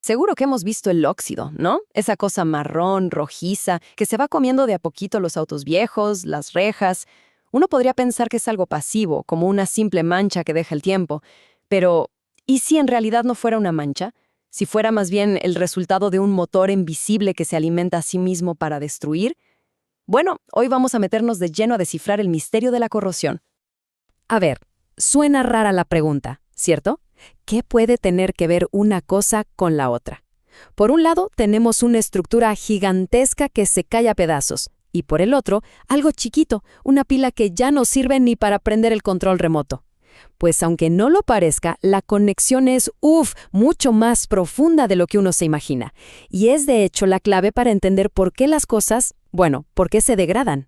Seguro que hemos visto el óxido, ¿no? Esa cosa marrón, rojiza, que se va comiendo de a poquito los autos viejos, las rejas. Uno podría pensar que es algo pasivo, como una simple mancha que deja el tiempo. Pero, ¿y si en realidad no fuera una mancha? Si fuera más bien el resultado de un motor invisible que se alimenta a sí mismo para destruir. Bueno, hoy vamos a meternos de lleno a descifrar el misterio de la corrosión. A ver, suena rara la pregunta, ¿cierto? ¿Qué puede tener que ver una cosa con la otra? Por un lado, tenemos una estructura gigantesca que se cae a pedazos, y por el otro, algo chiquito, una pila que ya no sirve ni para prender el control remoto. Pues aunque no lo parezca, la conexión es, mucho más profunda de lo que uno se imagina, y es de hecho la clave para entender por qué las cosas, por qué se degradan.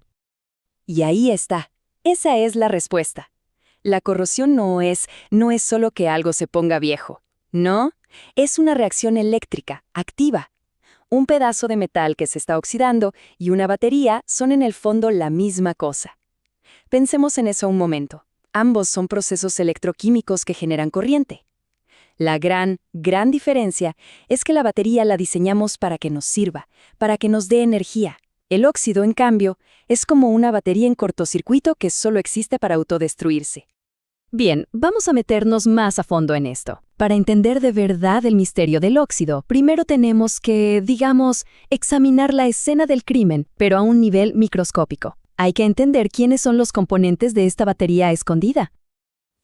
Y ahí está. Esa es la respuesta. La corrosión no es solo que algo se ponga viejo. No, es una reacción eléctrica, activa. Un pedazo de metal que se está oxidando y una batería son en el fondo la misma cosa. Pensemos en eso un momento. Ambos son procesos electroquímicos que generan corriente. La gran diferencia es que la batería la diseñamos para que nos sirva, para que nos dé energía. El óxido, en cambio, es como una batería en cortocircuito que solo existe para autodestruirse. Bien, vamos a meternos más a fondo en esto. Para entender de verdad el misterio del óxido, primero tenemos que, examinar la escena del crimen, pero a un nivel microscópico. Hay que entender quiénes son los componentes de esta batería escondida.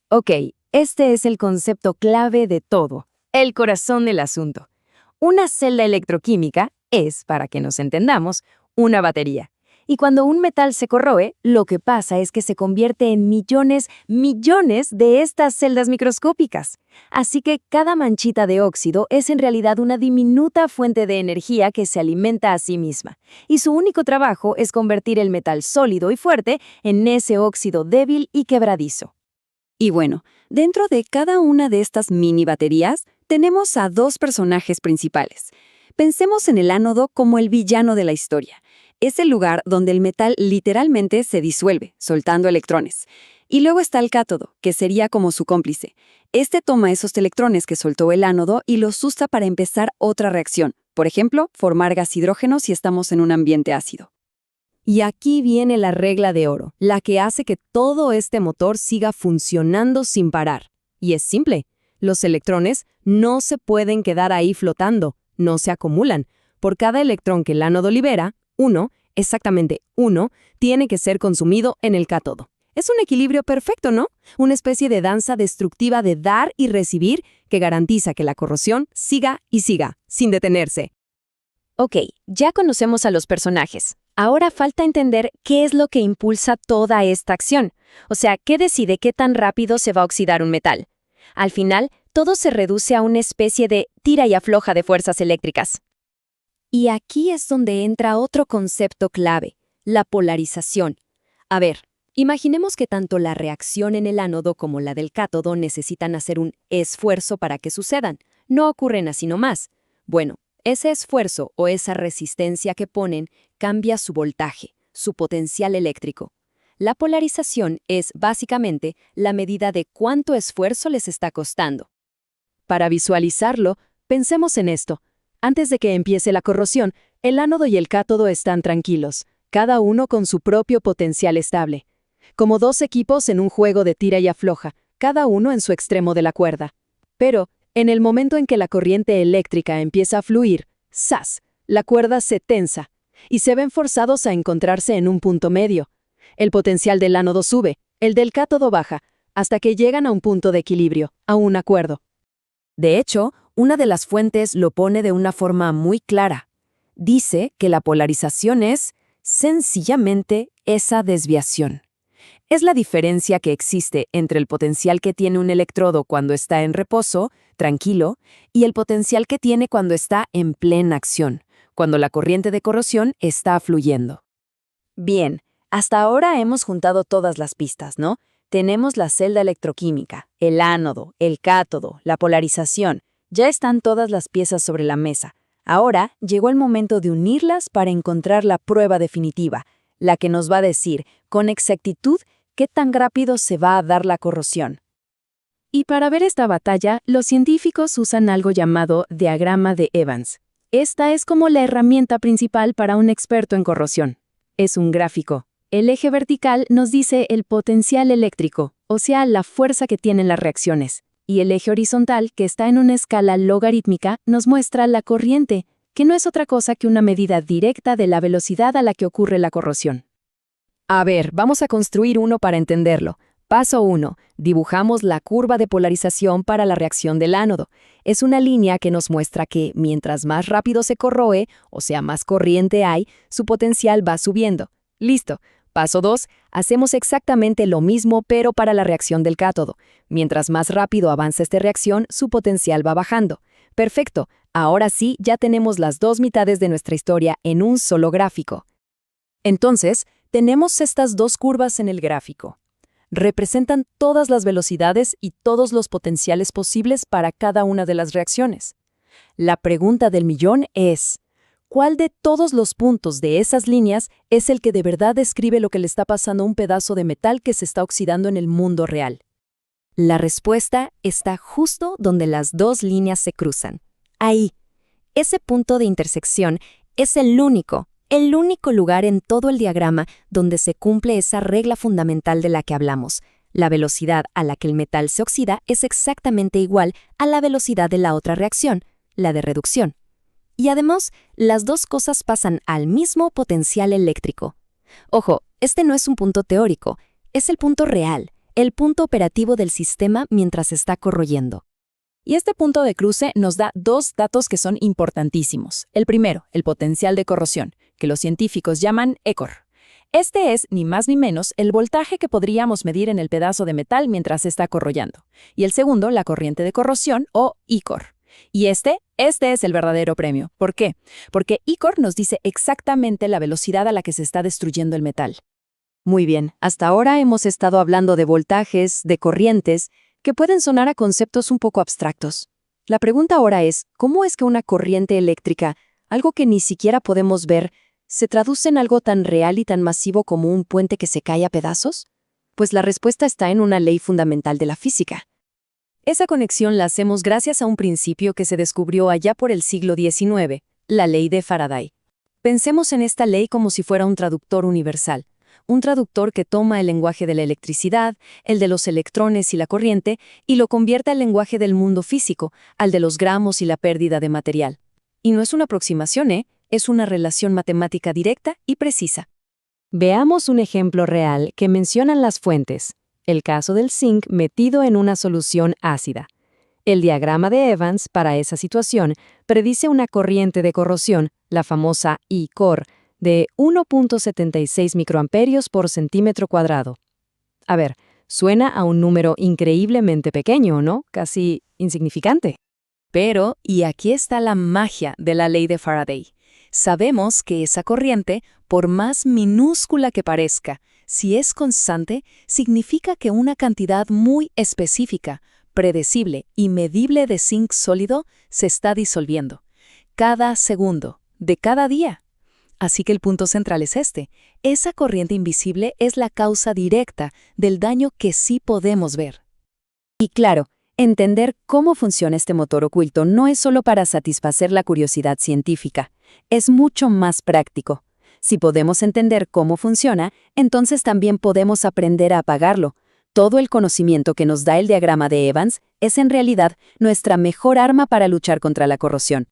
Ok, este es el concepto clave de todo, el corazón del asunto. Una celda electroquímica es, para que nos entendamos, una batería. Y cuando un metal se corroe, lo que pasa es que se convierte en millones de estas celdas microscópicas. Así que cada manchita de óxido es en realidad una diminuta fuente de energía que se alimenta a sí misma. Y su único trabajo es convertir el metal sólido y fuerte en ese óxido débil y quebradizo. Y bueno, dentro de cada una de estas mini baterías, tenemos a dos personajes principales. Pensemos en el ánodo como el villano de la historia. Es el lugar donde el metal literalmente se disuelve, soltando electrones. Y luego está el cátodo, que sería como su cómplice. Este toma esos electrones que soltó el ánodo y los usa para empezar otra reacción. Por ejemplo, formar gas hidrógeno si estamos en un ambiente ácido. Y aquí viene la regla de oro, la que hace que todo este motor siga funcionando sin parar. Y es simple. Los electrones no se pueden quedar ahí flotando, no se acumulan. Por cada electrón que el ánodo libera, exactamente uno, tiene que ser consumido en el cátodo. Es un equilibrio perfecto, ¿no? Una especie de danza destructiva de dar y recibir que garantiza que la corrosión siga y siga, sin detenerse. Ok, ya conocemos a los personajes. Ahora falta entender qué es lo que impulsa toda esta acción. O sea, ¿qué decide qué tan rápido se va a oxidar un metal? Al final, todo se reduce a una especie de tira y afloja de fuerzas eléctricas. Y aquí es donde entra otro concepto clave, la polarización. A ver, imaginemos que tanto la reacción en el ánodo como la del cátodo necesitan hacer un esfuerzo para que sucedan. No ocurren así nomás. Bueno, ese esfuerzo o esa resistencia que ponen cambia su voltaje, su potencial eléctrico. La polarización es, básicamente, la medida de cuánto esfuerzo les está costando. Para visualizarlo, pensemos en esto. Antes de que empiece la corrosión, el ánodo y el cátodo están tranquilos, cada uno con su propio potencial estable. Como dos equipos en un juego de tira y afloja, cada uno en su extremo de la cuerda. Pero, en el momento en que la corriente eléctrica empieza a fluir, ¡zas!, la cuerda se tensa, y se ven forzados a encontrarse en un punto medio. El potencial del ánodo sube, el del cátodo baja, hasta que llegan a un punto de equilibrio, a un acuerdo. De hecho, una de las fuentes lo pone de una forma muy clara. Dice que la polarización es, sencillamente, esa desviación. Es la diferencia que existe entre el potencial que tiene un electrodo cuando está en reposo, tranquilo, y el potencial que tiene cuando está en plena acción, cuando la corriente de corrosión está fluyendo. Bien, hasta ahora hemos juntado todas las pistas, ¿no? Tenemos la celda electroquímica, el ánodo, el cátodo, la polarización. Ya están todas las piezas sobre la mesa. Ahora llegó el momento de unirlas para encontrar la prueba definitiva, la que nos va a decir, con exactitud, qué tan rápido se va a dar la corrosión. Y para ver esta batalla, los científicos usan algo llamado diagrama de Evans. Esta es como la herramienta principal para un experto en corrosión. Es un gráfico. El eje vertical nos dice el potencial eléctrico, o sea, la fuerza que tienen las reacciones. Y el eje horizontal, que está en una escala logarítmica, nos muestra la corriente, que no es otra cosa que una medida directa de la velocidad a la que ocurre la corrosión. A ver, vamos a construir uno para entenderlo. Paso 1. Dibujamos la curva de polarización para la reacción del ánodo. Es una línea que nos muestra que mientras más rápido se corroe, o sea, más corriente hay, su potencial va subiendo. Listo. Paso 2. Hacemos exactamente lo mismo pero para la reacción del cátodo. Mientras más rápido avanza esta reacción, su potencial va bajando. Perfecto. Ahora sí, ya tenemos las dos mitades de nuestra historia en un solo gráfico. Entonces, tenemos estas dos curvas en el gráfico. Representan todas las velocidades y todos los potenciales posibles para cada una de las reacciones. La pregunta del millón es, ¿cuál de todos los puntos de esas líneas es el que de verdad describe lo que le está pasando a un pedazo de metal que se está oxidando en el mundo real? La respuesta está justo donde las dos líneas se cruzan. Ahí. Ese punto de intersección es el único lugar en todo el diagrama donde se cumple esa regla fundamental de la que hablamos. La velocidad a la que el metal se oxida es exactamente igual a la velocidad de la otra reacción, la de reducción. Y además, las dos cosas pasan al mismo potencial eléctrico. Ojo, este no es un punto teórico, es el punto real, el punto operativo del sistema mientras está corroyendo. Y este punto de cruce nos da dos datos que son importantísimos. El primero, el potencial de corrosión, que los científicos llaman ECOR. Este es, ni más ni menos, el voltaje que podríamos medir en el pedazo de metal mientras está corroyendo. Y el segundo, la corriente de corrosión, o ICOR. Y este es el verdadero premio. ¿Por qué? Porque ICOR nos dice exactamente la velocidad a la que se está destruyendo el metal. Muy bien, hasta ahora hemos estado hablando de voltajes, de corrientes, que pueden sonar a conceptos un poco abstractos. La pregunta ahora es, ¿cómo es que una corriente eléctrica, algo que ni siquiera podemos ver, se traduce en algo tan real y tan masivo como un puente que se cae a pedazos? Pues la respuesta está en una ley fundamental de la física. Esa conexión la hacemos gracias a un principio que se descubrió allá por el siglo XIX, la ley de Faraday. Pensemos en esta ley como si fuera un traductor universal. Un traductor que toma el lenguaje de la electricidad, el de los electrones y la corriente, y lo convierte al lenguaje del mundo físico, al de los gramos y la pérdida de material. Y no es una aproximación, es una relación matemática directa y precisa. Veamos un ejemplo real que mencionan las fuentes, el caso del zinc metido en una solución ácida. El diagrama de Evans para esa situación predice una corriente de corrosión, la famosa ICOR, de 1.76 microamperios por centímetro cuadrado. A ver, suena a un número increíblemente pequeño, ¿no? Casi insignificante. Pero, y aquí está la magia de la ley de Faraday. Sabemos que esa corriente, por más minúscula que parezca, si es constante, significa que una cantidad muy específica, predecible y medible de zinc sólido se está disolviendo. Cada segundo, de cada día. Así que el punto central es este. Esa corriente invisible es la causa directa del daño que sí podemos ver. Y claro, entender cómo funciona este motor oculto no es solo para satisfacer la curiosidad científica, es mucho más práctico. Si podemos entender cómo funciona, entonces también podemos aprender a apagarlo. Todo el conocimiento que nos da el diagrama de Evans es en realidad nuestra mejor arma para luchar contra la corrosión.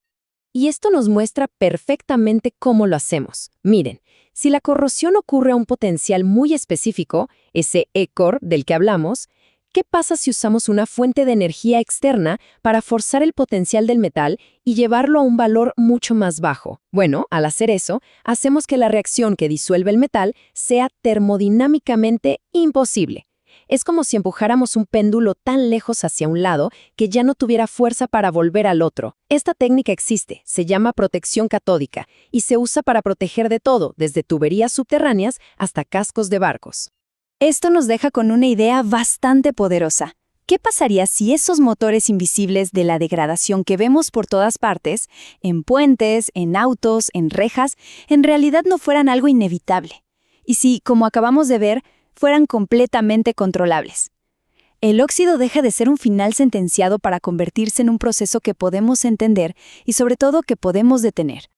Y esto nos muestra perfectamente cómo lo hacemos. Miren, si la corrosión ocurre a un potencial muy específico, ese ECOR del que hablamos, ¿qué pasa si usamos una fuente de energía externa para forzar el potencial del metal y llevarlo a un valor mucho más bajo? Bueno, al hacer eso, hacemos que la reacción que disuelve el metal sea termodinámicamente imposible. Es como si empujáramos un péndulo tan lejos hacia un lado que ya no tuviera fuerza para volver al otro. Esta técnica existe, se llama protección catódica y se usa para proteger de todo, desde tuberías subterráneas hasta cascos de barcos. Esto nos deja con una idea bastante poderosa. ¿Qué pasaría si esos motores invisibles de la degradación que vemos por todas partes, en puentes, en autos, en rejas, en realidad no fueran algo inevitable? Y si, como acabamos de ver, fueran completamente controlables. El óxido deja de ser un final sentenciado para convertirse en un proceso que podemos entender y sobre todo que podemos detener.